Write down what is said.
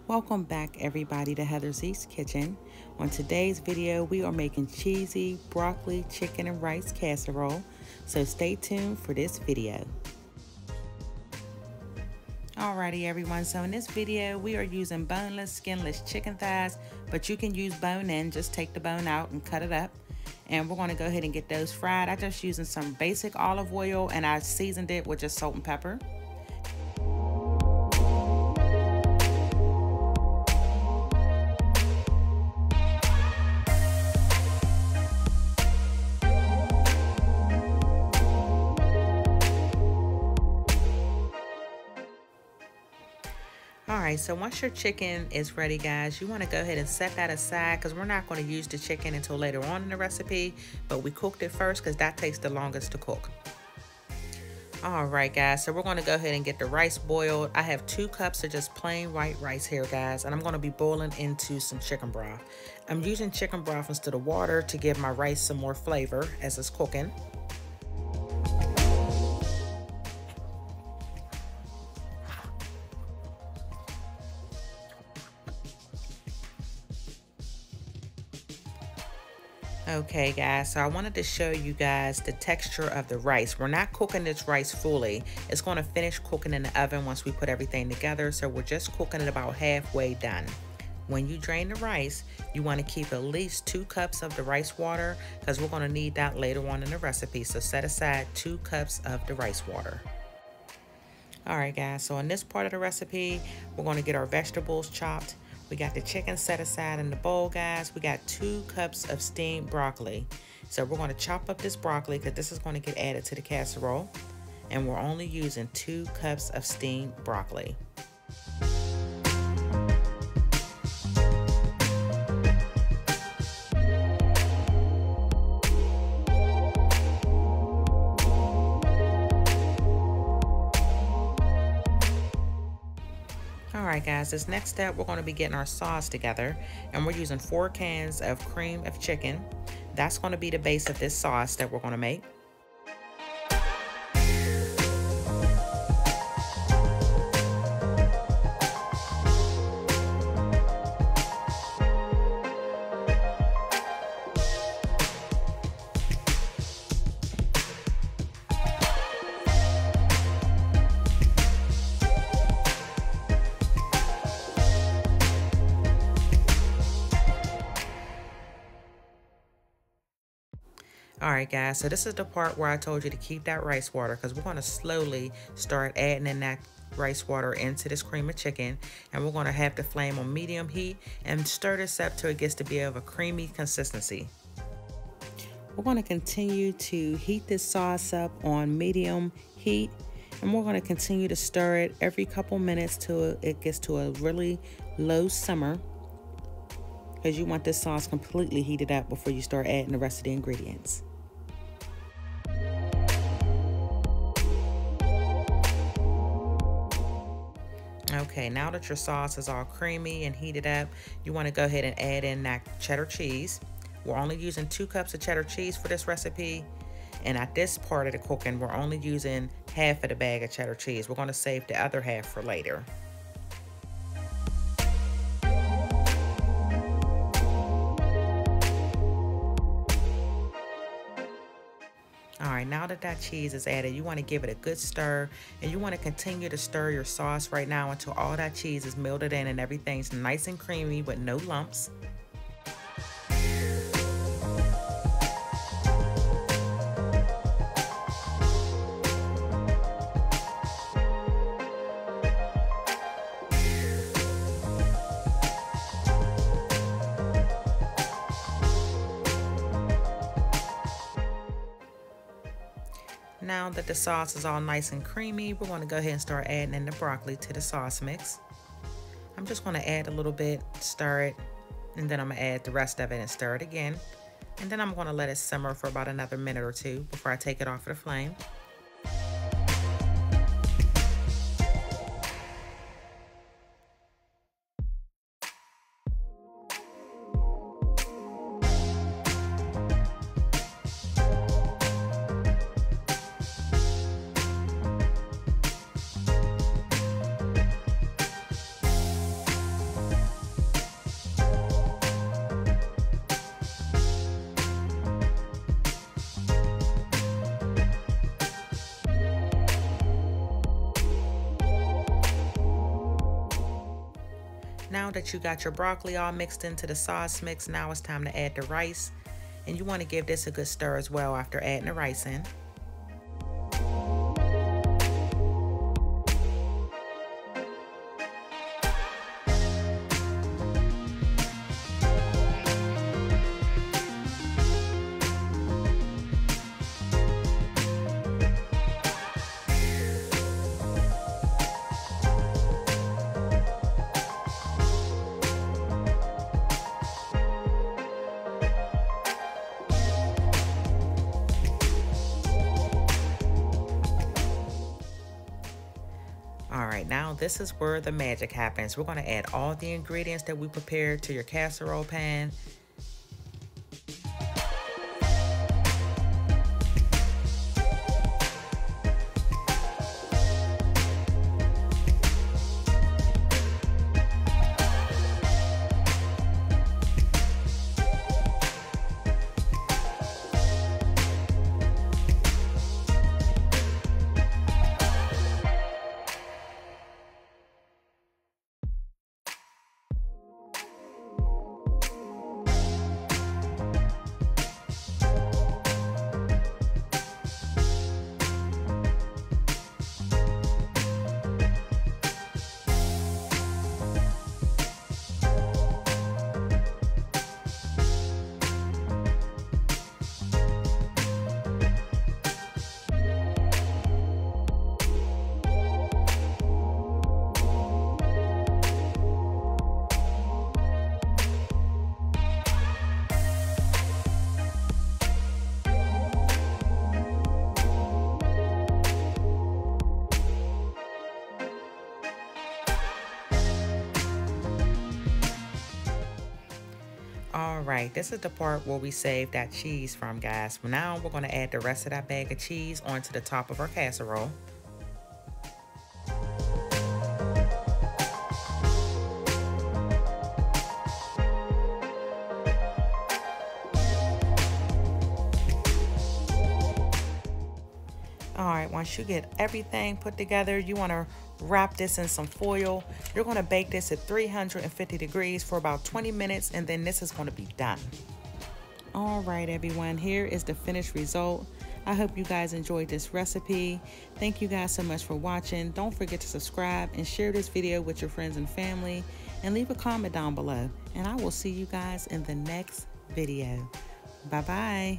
Welcome back everybody to Heather's East Kitchen. On today's video we are making cheesy broccoli, chicken and rice casserole, so stay tuned for this video. Alrighty everyone, so in this video we are using boneless, skinless chicken thighs, but you can use bone in, just take the bone out and cut it up. And we're going to go ahead and get those fried. I'm just using some basic olive oil and I seasoned it with just salt and pepper. Alright, so once your chicken is ready, guys, you want to go ahead and set that aside because we're not going to use the chicken until later on in the recipe, but we cooked it first because that takes the longest to cook. Alright guys, so we're going to go ahead and get the rice boiled. I have 2 cups of just plain white rice here, guys, and I'm going to be boiling into some chicken broth. I'm using chicken broth instead of water to give my rice some more flavor as it's cooking. Okay guys, so I wanted to show you guys the texture of the rice. We're not cooking this rice fully. It's going to finish cooking in the oven once we put everything together, so we're just cooking it about halfway done. When you drain the rice, you want to keep at least 2 cups of the rice water because we're going to need that later on in the recipe, so set aside 2 cups of the rice water. Alright guys, so in this part of the recipe, we're going to get our vegetables chopped. We got the chicken set aside in the bowl, guys. We got 2 cups of steamed broccoli. So we're going to chop up this broccoli because this is going to get added to the casserole. And we're only using 2 cups of steamed broccoli. Alright guys, this next step we're going to be getting our sauce together, and we're using 4 cans of cream of chicken. That's going to be the base of this sauce that we're going to make. Alright guys, so this is the part where I told you to keep that rice water because we're going to slowly start adding in that rice water into this cream of chicken, and we're going to have the flame on medium heat and stir this up till it gets to be of a creamy consistency. We're going to continue to heat this sauce up on medium heat, and we're going to continue to stir it every couple minutes till it gets to a really low simmer, because you want this sauce completely heated up before you start adding the rest of the ingredients. Okay, now that your sauce is all creamy and heated up, you want to go ahead and add in that cheddar cheese. We're only using 2 cups of cheddar cheese for this recipe, and at this part of the cooking, we're only using half of the bag of cheddar cheese. We're going to save the other half for later. Alright, now that that cheese is added, you want to give it a good stir, and you want to continue to stir your sauce right now until all that cheese is melted in and everything's nice and creamy with no lumps. Now that the sauce is all nice and creamy, we're going to go ahead and start adding in the broccoli to the sauce mix. I'm just going to add a little bit, stir it, and then I'm going to add the rest of it and stir it again. And then I'm going to let it simmer for about another minute or 2 before I take it off of the flame. Now that you got your broccoli all mixed into the sauce mix, now it's time to add the rice. And you want to give this a good stir as well after adding the rice in. All right, now this is where the magic happens. We're going to add all the ingredients that we prepared to your casserole pan. All right, this is the part where we save that cheese from, guys. Now we're going to add the rest of that bag of cheese onto the top of our casserole. All right, once you get everything put together, you want to wrap this in some foil. You're going to bake this at 350 degrees for about 20 minutes, and then this is going to be done. All right, everyone, here is the finished result. I hope you guys enjoyed this recipe. Thank you guys so much for watching. Don't forget to subscribe and share this video with your friends and family, and leave a comment down below. And I will see you guys in the next video. Bye-bye.